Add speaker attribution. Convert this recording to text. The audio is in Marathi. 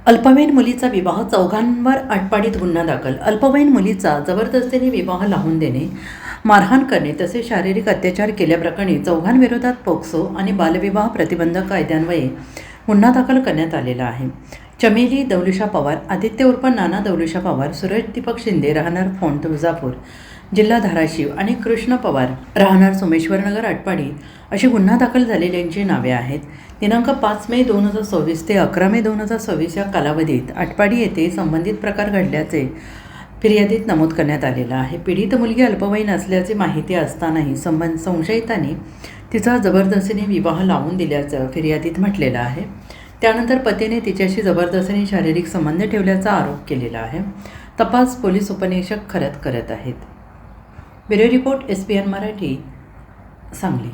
Speaker 1: अल्पवयीन मुलीचा विवाह, चौघांवर आटपाडीत गुन्हा दाखल. अल्पवयीन मुलीचा जबरदस्तीने विवाह लावून देणे, मारहाण करणे तसेच शारीरिक अत्याचार केल्याप्रकरणी चौघांविरोधात पोक्सो आणि बालविवाह प्रतिबंधक कायद्यान्वये गुन्हा दाखल करण्यात आलेला आहे. चमेली दौलुशा पवार, आदित्य उर्फ नाना दौलुशा पवार, सूरज दीपक शिंदे राहणार फोंड तुळजापूर जिल्हा धाराशिव आणि कृष्ण पवार राहणार सोमेश्वरनगर आटपाडी अशी गुन्हा दाखल झालेल्यांची नावे आहेत. दिनांक 5 मे 2024 ते 11 मे 2026 या कालावधीत आटपाडी येथे संबंधित प्रकार घडल्याचे फिर्यादीत नमूद करण्यात आलेलं आहे. पीडित मुलगी अल्पवयीन असल्याची माहिती असतानाही संशयितांनी तिचा जबरदस्तीने विवाह लावून दिल्याचं फिर्यादीत म्हटलेलं आहे. त्यानंतर पतीने तिच्याशी जबरदस्तीने शारीरिक संबंध ठेवल्याचा आरोप केलेला आहे. तपास पोलीस उपनिरीक्षक खरत करत आहेत. Bureau report SPN Marathi, Sangli.